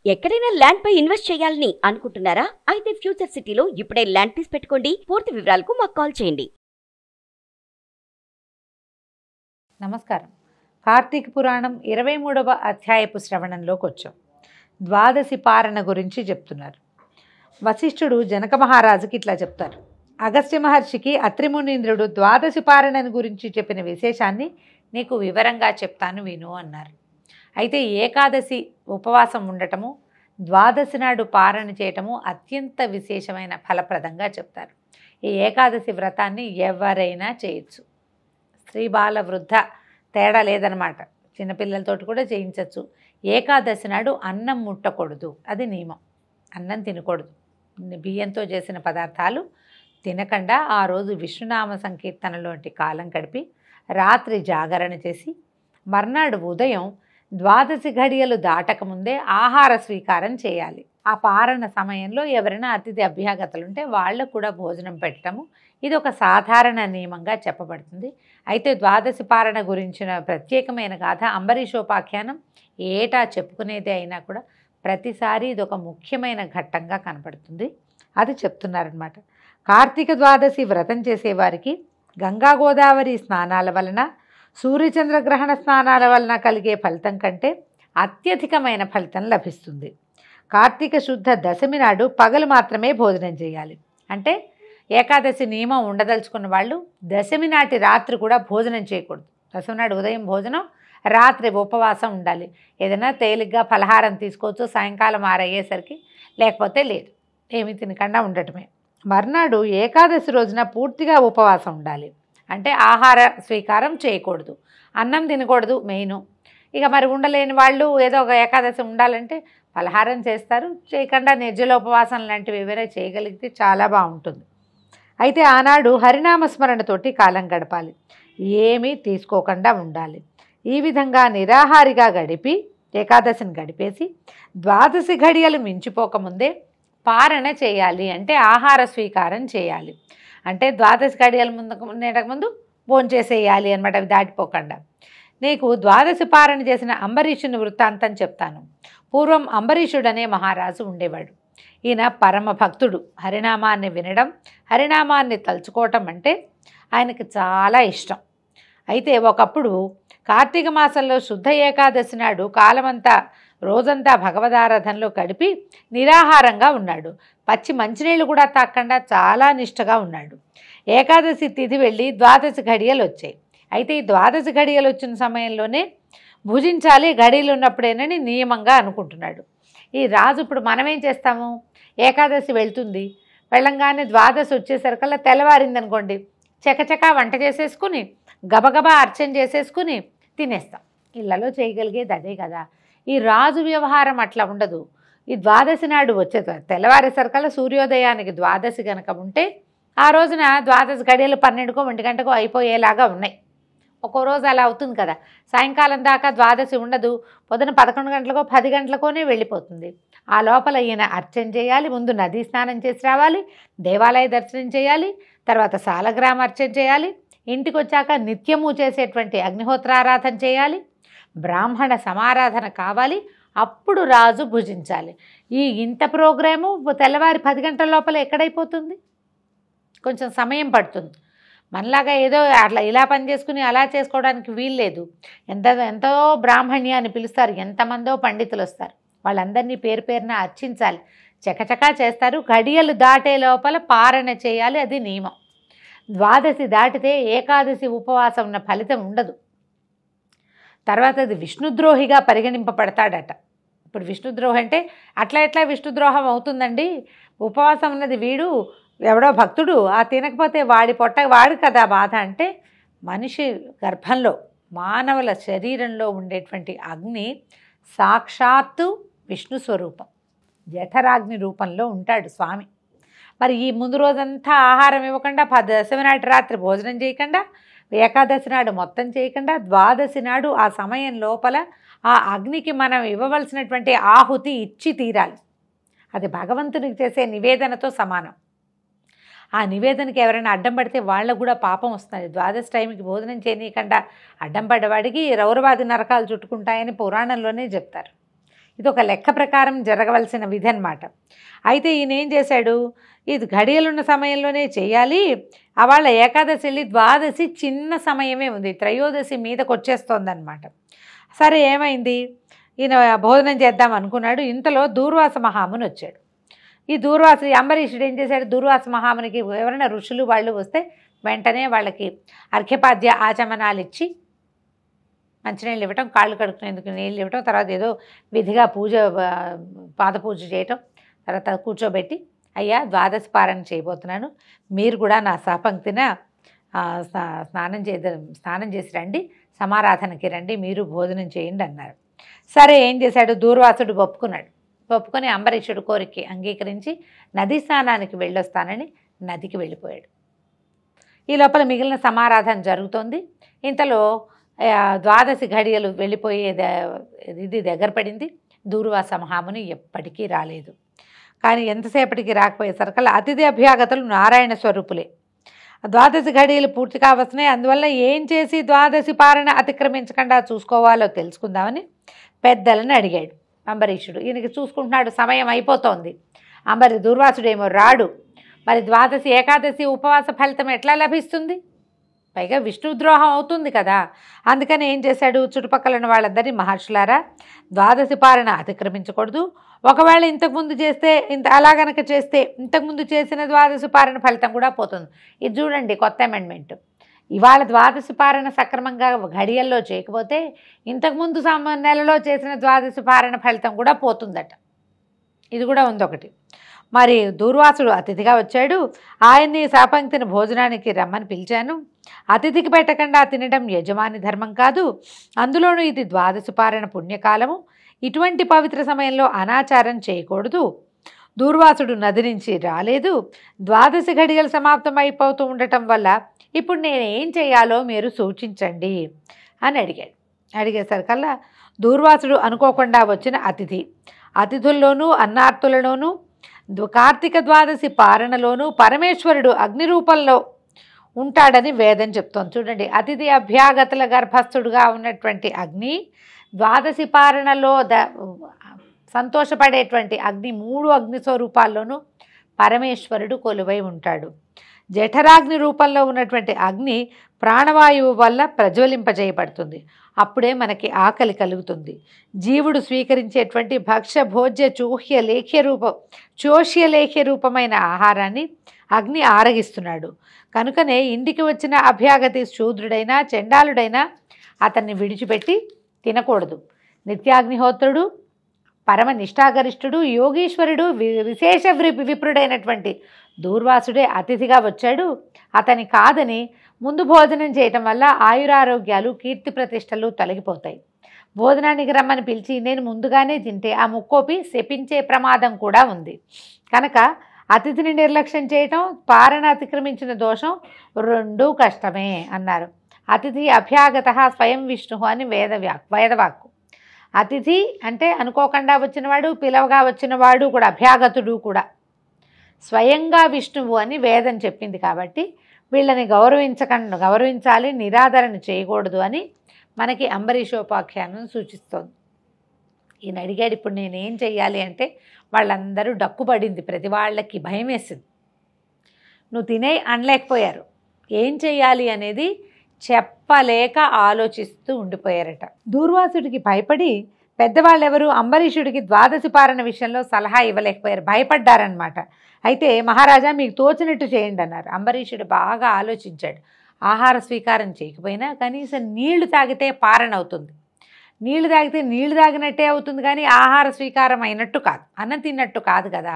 ఎక్కడైనా ల్యాండ్ పై ఇన్వెస్ట్ చేయాలని అనుకుంటున్నారా? అయితే ఫ్యూచర్ సిటీలో ఇప్పుడే ల్యాండ్ తీసి పెట్టుకోండి. పూర్తి వివరాలకు మాకు కాల్ చేయండి. నమస్కారం. కార్తీక పురాణం 23వ అధ్యాయపు శ్రవణంలోకి వచ్చాం. ద్వాదశి పారణ గురించి చెప్తున్నారు. వశిష్ఠుడు జనక మహారాజుకి ఇట్లా చెప్తారు. అగస్త్య మహర్షికి అత్రిమునీంద్రుడు ద్వాదశి పారణను గురించి చెప్పిన విశేషాన్ని నీకు వివరంగా చెప్తాను విను అన్నారు. అయితే ఏకాదశి ఉపవాసం ఉండటము, ద్వాదశి నాడు పారణ చేయటము అత్యంత విశేషమైన ఫలప్రదంగా చెప్తారు. ఈ ఏకాదశి వ్రతాన్ని ఎవరైనా చేయొచ్చు. స్త్రీ బాల వృద్ధ తేడా లేదనమాట. చిన్నపిల్లలతోటి కూడా చేయించవచ్చు. ఏకాదశి నాడు అన్నం ముట్టకూడదు, అది నియమం. అన్నం తినకూడదు. బియ్యంతో చేసిన పదార్థాలు తినకుండా ఆ రోజు విష్ణునామ సంకీర్తనలోంటి కాలం గడిపి రాత్రి జాగరణ చేసి మర్నాడు ఉదయం ద్వాదశి ఘడియలు దాటకముందే ఆహార స్వీకారం చేయాలి. ఆ పారణ సమయంలో ఎవరైనా అతిథి అభ్యాగతలుంటే వాళ్ళకు కూడా భోజనం పెట్టడము ఇది ఒక సాధారణ నియమంగా చెప్పబడుతుంది. అయితే ద్వాదశి పారణ గురించిన ప్రత్యేకమైన గాథ అంబరీషోపాఖ్యానం ఏటా చెప్పుకునేదే అయినా కూడా ప్రతిసారి ఇది ఒక ముఖ్యమైన ఘట్టంగా కనపడుతుంది. అది చెప్తున్నారనమాట. కార్తీక ద్వాదశి వ్రతం చేసేవారికి గంగా గోదావరి స్నానాల వలన, సూర్యచంద్రగ్రహణ స్నానాల వలన కలిగే ఫలితం కంటే అత్యధికమైన ఫలితం లభిస్తుంది. కార్తీక శుద్ధ దశమి నాడు పగలు మాత్రమే భోజనం చేయాలి. అంటే ఏకాదశి నియమం ఉండదలుచుకున్న వాళ్ళు దశమి నాటి రాత్రి కూడా భోజనం చేయకూడదు. దశమి నాడు ఉదయం భోజనం, రాత్రి ఉపవాసం ఉండాలి. ఏదైనా తేలిగ్గా ఫలహారం తీసుకోవచ్చు సాయంకాలం 6 అయ్యేసరికి, లేకపోతే లేదు, ఏమి తినకుండా ఉండటమే. మర్నాడు ఏకాదశి రోజున పూర్తిగా ఉపవాసం ఉండాలి. అంటే ఆహార స్వీకారం చేయకూడదు, అన్నం తినకూడదు మెయిన్. ఇక మరి ఉండలేని వాళ్ళు ఏదో ఒక ఏకాదశి ఉండాలంటే ఫలహారం చేస్తారు. చేయకుండా నిర్జల ఉపవాసం లాంటివి ఏవైనా చేయగలిగితే చాలా బాగుంటుంది. అయితే ఆనాడు హరినామస్మరణతోటి కాలం గడపాలి, ఏమీ తీసుకోకుండా ఉండాలి. ఈ విధంగా నిరాహారిగా గడిపి ఏకాదశిని గడిపేసి ద్వాదశి ఘడియలు మించిపోకముందే పారణ చేయాలి. అంటే ఆహార స్వీకారం చేయాలి. అంటే ద్వాదశి ఘడియల ముందు భోంచేసేయాలి అనమాట, అవి దాటిపోకుండా. నీకు ద్వాదశి పారణ చేసిన అంబరీషుని వృత్తాంతం చెప్తాను. పూర్వం అంబరీషుడనే మహారాజు ఉండేవాడు. ఈయన పరమ భక్తుడు. హరినామాన్ని వినడం, హరినామాన్ని తలుచుకోవటం అంటే ఆయనకి చాలా ఇష్టం. అయితే ఒకప్పుడు కార్తీక మాసంలో శుద్ధ ఏకాదశి నాడు కాలమంతా రోజంతా భగవదారాధనలో గడిపి నిరాహారంగా ఉన్నాడు. పచ్చి మంచినీళ్ళు కూడా తాకుండా చాలా నిష్టగా ఉన్నాడు. ఏకాదశి తిథి వెళ్ళి ద్వాదశి ఘడియలు వచ్చాయి. అయితే ఈ ద్వాదశి ఘడియలు వచ్చిన సమయంలోనే భుజించాలి, ఘడియలు ఉన్నప్పుడేనని నియమంగా అనుకుంటున్నాడు. ఈ రాజు ఇప్పుడు మనమేం చేస్తాము, ఏకాదశి వెళ్తుంది, వెళ్ళంగానే ద్వాదశి వచ్చేసరికల్లా తెల్లవారిందనుకోండి, చకచకా వంట చేసేసుకుని గబగబా అర్చన చేసేసుకుని తినేస్తాం. ఇళ్లలో చేయగలిగేది అదే కదా. ఈ రాజు వ్యవహారం అట్లా ఉండదు. ఈ ద్వాదశి నాడు వచ్చే తెల్లవారేసరికల్లా సూర్యోదయానికి ద్వాదశి కనుక ఉంటే ఆ రోజున ద్వాదశి గడియలు 12కో 1 గంటకో అయిపోయేలాగా ఉన్నాయి. ఒక్కో రోజు అలా అవుతుంది కదా. సాయంకాలం దాకా ద్వాదశి ఉండదు, పొద్దున 11 గంటలకో 10 గంటలకోనే వెళ్ళిపోతుంది. ఆ లోపల ఈయన అర్చన చేయాలి, ముందు నదీ స్నానం చేసి రావాలి, దేవాలయ దర్శనం చేయాలి, తర్వాత సాలగ్రామ అర్చన చేయాలి, ఇంటికి వచ్చాక నిత్యము చేసేటువంటి అగ్నిహోత్రారాధన చేయాలి, బ్రాహ్మణ సమారాధన కావాలి, అప్పుడు రాజు భుజించాలి. ఇంత ప్రోగ్రాము తెల్లవారి 10 గంటల లోపల ఎక్కడైపోతుంది? కొంచెం సమయం పడుతుంది. మనలాగా ఏదో అట్లా ఇలా పని చేసుకుని అలా చేసుకోవడానికి వీల్లేదు. ఎంతో బ్రాహ్మణ్యాన్ని పిలుస్తారు, ఎంతమందో పండితులు వస్తారు, వాళ్ళందరినీ పేరు పేరున అర్చించాలి, చకచకా చేస్తారు. ఘడియలు దాటే లోపల పారణ చేయాలి, అది నియమం. ద్వాదశి దాటితే ఏకాదశి ఉపవాసం ఉన్న ఫలితం ఉండదు. తర్వాత అది విష్ణుద్రోహిగా పరిగణింపబడతాడట. ఇప్పుడు విష్ణుద్రోహి అంటే అట్లా ఎట్లా విష్ణుద్రోహం అవుతుందండి, ఉపవాసం ఉన్నది వీడు ఎవడో భక్తుడు, ఆ తినకపోతే వాడి వాడు కదా బాధ. అంటే మనిషి గర్భంలో మానవుల శరీరంలో ఉండేటువంటి అగ్ని సాక్షాత్తు విష్ణు స్వరూపం, జఠరాగ్ని రూపంలో ఉంటాడు స్వామి. మరి ఈ ముందు రోజంతా ఆహారం ఇవ్వకుండా, దశమి నాటి రాత్రి భోజనం చేయకుండా, ఏకాదశి నాడు మొత్తం చేయకుండా, ద్వాదశి నాడు ఆ సమయం లోపల ఆ అగ్నికి మనం ఇవ్వవలసినటువంటి ఆహుతి ఇచ్చి తీరాలి. అది భగవంతునికి చేసే నివేదనతో సమానం. ఆ నివేదనకి ఎవరైనా అడ్డం పడితే వాళ్ళకు కూడా పాపం వస్తుంది. ద్వాదశి టైంకి భోజనం చేయనీయకుండా అడ్డం పడ్డవాడికి రౌరవాది నరకాలు చుట్టుకుంటాయని పురాణంలోనే చెప్తారు. ఇది ఒక లెక్క ప్రకారం జరగవలసిన విధి అన్నమాట. అయితే ఈయన ఏం చేశాడు, ఇది ఘడియలున్న సమయంలోనే చేయాలి, అవాళ ఏకాదశి వెళ్ళి ద్వాదశి చిన్న సమయమే ఉంది, త్రయోదశి మీదకి వచ్చేస్తోందనమాట. సరే ఏమైంది, ఈయన భోజనం చేద్దాం అనుకున్నాడు. ఇంతలో దూర్వాస మహాముని వచ్చాడు. ఈ దూర్వాసుడు అంబరీషుడు ఏం చేశాడు, దూర్వాస మహామునికి ఎవరైనా ఋషులు వాళ్ళు వస్తే వెంటనే వాళ్ళకి అర్ఘ్యపాద్య ఆచమనాలు ఇచ్చి మంచినీళ్ళు ఇవ్వటం, కాళ్ళు కడుక్కునేందుకు నీళ్ళు ఇవ్వటం, తర్వాత ఏదో విధిగా పూజ పాద పూజ చేయటం, తర్వాత కూర్చోబెట్టి అయ్యా ద్వాదశి పారాయణ చేయబోతున్నాను, మీరు కూడా నా సహపంక్తిన స్నానం చేసి రండి, సమారాధనకి రండి, మీరు భోజనం చేయండి అన్నారు. సరే ఏం చేశాడు, దూర్వాసుడు ఒప్పుకొని అంబరీషుడు కోరిక అంగీకరించి నదీ స్నానానికి వెళ్ళొస్తానని నదికి వెళ్ళిపోయాడు. ఈ లోపల మిగిలిన సమారాధన జరుగుతోంది. ఇంతలో ద్వాదశి ఘడియలు వెళ్ళిపోయే ఇది దగ్గర పడింది. దూర్వాస మహాముని ఎప్పటికీ రాలేదు. కానీ ఎంతసేపటికి రాకపోయేసరికల్లా అతిథి అభ్యాగతులు నారాయణ స్వరూపులే. ద్వాదశి ఘడియలు పూర్తి కావస్తున్నాయి. అందువల్ల ఏం చేసి ద్వాదశి పారణ అతిక్రమించకుండా చూసుకోవాలో తెలుసుకుందామని పెద్దలను అడిగాడు అంబరీషుడు. ఈయనకి చూసుకుంటున్నాడు, సమయం అయిపోతోంది. దూర్వాసుడేమో రాడు. మరి ద్వాదశి ఏకాదశి ఉపవాస ఫలితం ఎట్లా లభిస్తుంది, పైగా విష్ణుద్రోహం అవుతుంది కదా. అందుకని ఏం చేశాడు, చుట్టుపక్కల వాళ్ళందరినీ మహర్షులారా ద్వాదశి పారణ అతిక్రమించకూడదు, ఒకవేళ ఇంతకుముందు చేస్తే అలా గనక చేస్తే ఇంతకుముందు చేసిన ద్వాదశి పారణ ఫలితం కూడా పోతుంది. ఇది చూడండి కొత్త అమెండ్మెంట్. ఇవాళ ద్వాదశి పారణ సక్రమంగా ఘడియల్లో చేయకపోతే ఇంతకుముందు నెలలో చేసిన ద్వాదశి పారణ ఫలితం కూడా పోతుందట. ఇది కూడా ఉంది ఒకటి. మరి దూర్వాసుడు అతిథిగా వచ్చాడు, ఆయన్ని సహపంక్తిని భోజనానికి రమ్మని పిలిచాను. అతిథికి పెట్టకుండా తినడం యజమాని ధర్మం కాదు, అందులోనూ ఇది ద్వాదశి పారణ పుణ్యకాలము, ఇటువంటి పవిత్ర సమయంలో అనాచారం చేయకూడదు. దూర్వాసుడు నది నుంచి రాలేదు, ద్వాదశి ఘడియలు సమాప్తం అయిపోతూ ఉండటం వల్ల ఇప్పుడు నేను ఏం చేయాలో మీరు సూచించండి అని అడిగేసరికల్లా దూర్వాసుడు అనుకోకుండా వచ్చిన అతిథుల్లోనూ అన్నార్తులలోనూ కార్తీక ద్వాదశి పారణలోనూ పరమేశ్వరుడు అగ్ని రూపంలో ఉంటాడని వేదం చెప్తోంది. చూడండి, అతిథి అభ్యాగతుల గర్భస్థుడుగా ఉన్నటువంటి అగ్ని, ద్వాదశి పారణలో సంతోషపడేటువంటి అగ్ని, 3 అగ్ని స్వరూపాల్లోనూ పరమేశ్వరుడు కొలువై ఉంటాడు. జఠరాగ్ని రూపంలో ఉన్నటువంటి అగ్ని ప్రాణవాయువు వల్ల ప్రజ్వలింపజేయబడుతుంది. అప్పుడే మనకి ఆకలి కలుగుతుంది. జీవుడు స్వీకరించేటువంటి భక్ష్య భోజ్య చోష్యలేఖ్య రూపమైన ఆహారాన్ని అగ్ని ఆరగిస్తున్నాడు. కనుకనే ఇంటికి వచ్చిన అభ్యాగతి శూద్రుడైనా చండాలుడైనా అతన్ని విడిచిపెట్టి తినకూడదు. నిత్యాగ్నిహోత్రుడు, పరమ నిష్ఠాగరిష్ఠుడు, యోగీశ్వరుడు, విశేష విప్రుడైనటువంటి దూర్వాసుడే అతిథిగా వచ్చాడు. అతని కాదని ముందు భోజనం చేయటం వల్ల ఆయురారోగ్యాలు కీర్తి ప్రతిష్టలు తొలగిపోతాయి. భోజనానికి రమ్మని పిలిచి నేను ముందుగానే తింటే ఆ ముక్కోపి శపించే ప్రమాదం కూడా ఉంది. కనుక అతిథిని నిర్లక్ష్యం చేయటం, పారణ అతిక్రమించిన దోషం రెండూ కష్టమే అన్నారు. అతిథి అభ్యాగత స్వయం విష్ణు అని వేదవాక్కు. అతిథి అంటే అనుకోకుండా వచ్చినవాడు, పిలవగా వచ్చినవాడు కూడా, అభ్యాగతుడు కూడా స్వయంగా విష్ణువు అని వేదం చెప్పింది. కాబట్టి వీళ్ళని గౌరవించాలి, నిరాదరణ చేయకూడదు అని మనకి అంబరీషోపాఖ్యానం సూచిస్తోంది. ఈయన అడిగాడు, ఇప్పుడు నేనేం చెయ్యాలి అంటే వాళ్ళందరూ డక్కుపడింది, ప్రతి వాళ్ళకి భయం వేసింది. నువ్వు తినే అనలేకపోయారు, ఏం చెయ్యాలి అనేది చెప్పలేక ఆలోచిస్తూ ఉండిపోయారట. దూర్వాసుడికి భయపడి పెద్దవాళ్ళెవరు అంబరీషుడికి ద్వాదశి పారణ విషయంలో సలహా ఇవ్వలేకపోయారు, భయపడ్డారనమాట. అయితే మహారాజా మీకు తోచినట్టు చేయండి అన్నారు. అంబరీషుడు బాగా ఆలోచించాడు. ఆహార స్వీకారం చేయకపోయినా కనీసం నీళ్లు తాగితే పారణ అవుతుంది, నీళ్లు తాగితే నీళ్లు తాగినట్టే అవుతుంది, కానీ ఆహార స్వీకారం అయినట్టు కాదు, అన్నం తిన్నట్టు కాదు కదా,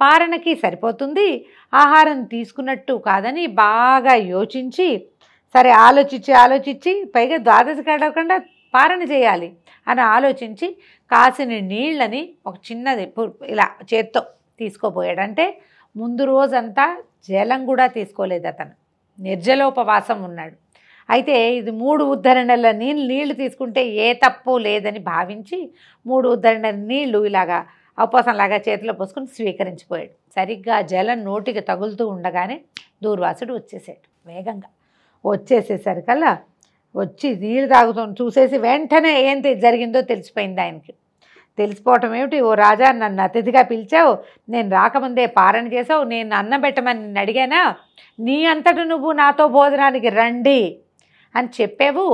పారణకి సరిపోతుంది, ఆహారం తీసుకున్నట్టు కాదని బాగా యోచించి, సరే ఆలోచించి పైగా ద్వాదశి గడవకుండా పారణ చేయాలి అని ఆలోచించి కాసిన నీళ్ళని ఒక చిన్నది ఇలా చేత్తో తీసుకోపోయాడు. అంటే ముందు రోజంతా జలం కూడా తీసుకోలేదు, అతను నిర్జలోపవాసం ఉన్నాడు. అయితే ఇది 3 ఉద్ధరణల నీళ్లు తీసుకుంటే ఏ తప్పు లేదని భావించి 3 ఉద్ధరణల నీళ్లు ఇలాగా ఉపవాసంలాగా చేతిలో పోసుకొని స్వీకరించిపోయాడు. సరిగ్గా జలం నోటికి తగులుతూ ఉండగానే దూర్వాసుడు వచ్చేసాడు. వేగంగా వచ్చేసేసరికల్లా వచ్చి నీళ్ళు తాగుతూ చూసేసి వెంటనే ఏం జరిగిందో తెలిసిపోయింది ఆయనకి. తెలిసిపోవటం ఏమిటి? ఓ రాజా, నన్ను అతిథిగా పిలిచావు, నేను రాకముందే పారణ చేసావు, నేను అన్నం పెట్టమని నిన్ను అడిగానా? నీ అంతట నువ్వు నాతో భోజనానికి రండి అని చెప్పావు.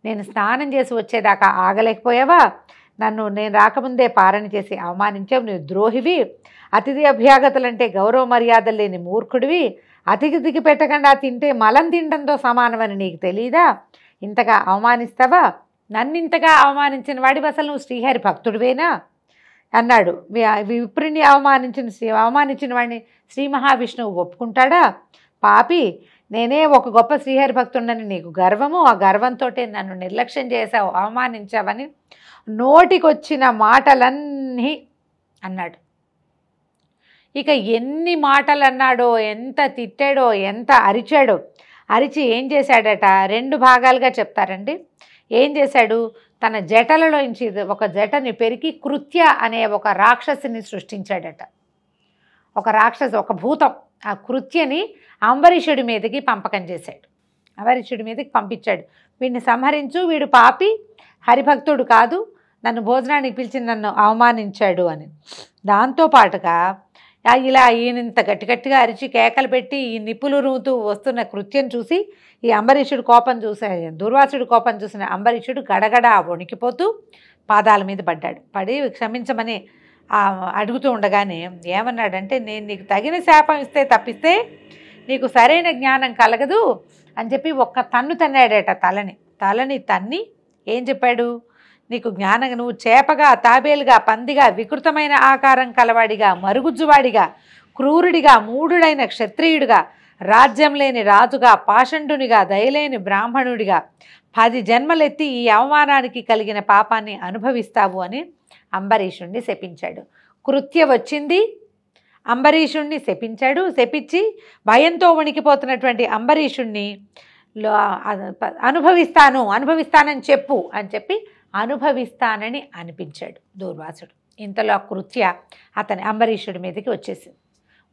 నేను స్నానం చేసి వచ్చేదాకా ఆగలేకపోయావా? నేను రాకముందే పారణ చేసి అవమానించావు. నువ్వు ద్రోహివి, అతిథి అభ్యాగతులంటే గౌరవ మర్యాదలు లేని మూర్ఖుడివి, అతిథికి పెట్టకుండా తింటే మలం తినడంతో సమానమని నీకు తెలీదా? ఇంతగా అవమానిస్తావా? నన్నింతగా అవమానించిన వాడివి అసలు నువ్వు శ్రీహరి భక్తుడివేనా అన్నాడు. విప్రుని అవమానించిన వాడిని శ్రీ మహావిష్ణువు ఒప్పుకుంటాడా? పాపి, నేనే ఒక గొప్ప శ్రీహరి భక్తుడని నీకు గర్వము, ఆ గర్వంతో నన్ను నిర్లక్ష్యం చేశావు, అవమానించావని నోటికొచ్చిన మాటలన్నీ అన్నాడు. ఇక ఎన్ని మాటలు అన్నాడో, ఎంత తిట్టాడో, ఎంత అరిచాడో. అరిచి ఏం చేశాడట? 2 భాగాలుగా చెప్తారండి. ఏం చేశాడు? తన జటలలోంచి ఒక జటని పెరికి కృత్య అనే ఒక రాక్షసిని సృష్టించాడట. ఒక భూతం. ఆ కృత్యని అంబరీషుడి మీదకి పంపకం చేశాడు. అంబరీషుడి మీదకి పంపించాడు. వీడిని సంహరించు, వీడు పాపి, హరిభక్తుడు కాదు, నన్ను భోజనానికి పిలిచి నన్ను అవమానించాడు అని. దాంతోపాటుగా ఇలా ఈయనంత గట్టిగా అరిచి కేకలు పెట్టి ఈ నిప్పులు రూతూ వస్తున్న కృత్యం చూసి ఈ అంబరీషుడు కోపం దుర్వాసుడు కోపం చూసిన అంబరీషుడు గడగడ వణికిపోతూ పాదాల మీద పడ్డాడు. పడి క్షమించమని అడుగుతూ ఉండగానే ఏమన్నాడంటే, నేను నీకు తగిన శాపం తప్పిస్తే నీకు సరైన జ్ఞానం కలగదు అని చెప్పి ఒక్క తన్ను తన్నాడట. తలని తన్ని ఏం చెప్పాడు? నీకు జ్ఞానం, నువ్వు చేపగా, తాబేలుగా, పందిగా, వికృతమైన ఆకారం కలవాడిగా, మరుగుజ్జువాడిగా, క్రూరుడిగా, మూఢుడైన క్షత్రియుడిగా, రాజ్యం లేని రాజుగా, పాషండునిగా, దయలేని బ్రాహ్మణుడిగా 10 జన్మలెత్తి ఈ అవమానానికి కలిగిన పాపాన్ని అనుభవిస్తావు అని అంబరీషుణ్ణి శపించాడు. కృత్య వచ్చింది, అంబరీషుణ్ణి శపించాడు. శపించి భయంతో వణికిపోతున్నటువంటి అంబరీషుణ్ణి అనుభవిస్తానని చెప్పు అని చెప్పి అనుభవిస్తానని అనిపించాడు దూర్వాసుడు. ఇంతలో కృత్య అతని అంబరీషుడి మీదకి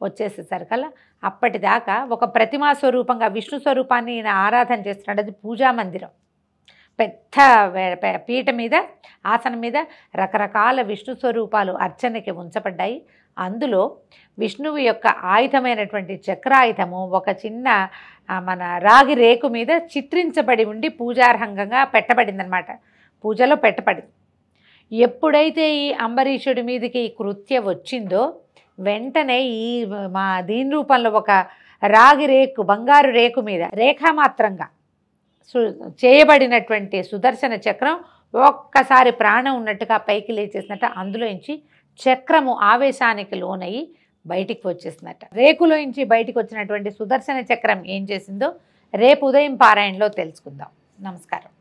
వచ్చేసేసరికల్లా అప్పటిదాకా ఒక ప్రతిమా స్వరూపంగా విష్ణు స్వరూపాన్ని ఈయన ఆరాధన చేస్తున్నాడు. అది పూజా మందిరం. పెద్ద పీట మీద, ఆసనం మీద రకరకాల విష్ణు స్వరూపాలు అర్చనకి ఉంచబడ్డాయి. అందులో విష్ణువు యొక్క ఆయుధమైనటువంటి చక్రాయుధము ఒక చిన్న మన రాగి రేకు మీద చిత్రించబడి ఉండి పూజార్హంగా పెట్టబడిందనమాట. పూజలో పెట్టబడింది. ఎప్పుడైతే ఈ అంబరీషుడి మీదకి ఈ కృత్య వచ్చిందో వెంటనే దీని రూపంలో ఒక రాగి రేకు, బంగారు రేకు మీద రేఖామాత్రంగా చేయబడినటువంటి సుదర్శన చక్రం ఒక్కసారి ప్రాణం ఉన్నట్టుగా పైకి లేచేసినట్టు అందులోంచి చక్రము ఆవేశానికి లోనయ్యి బయటికి వచ్చేసినట్ట. రేకులోంచి బయటికి వచ్చినటువంటి సుదర్శన చక్రం ఏం చేసిందో రేపు ఉదయం పారాయణలో తెలుసుకుందాం. నమస్కారం.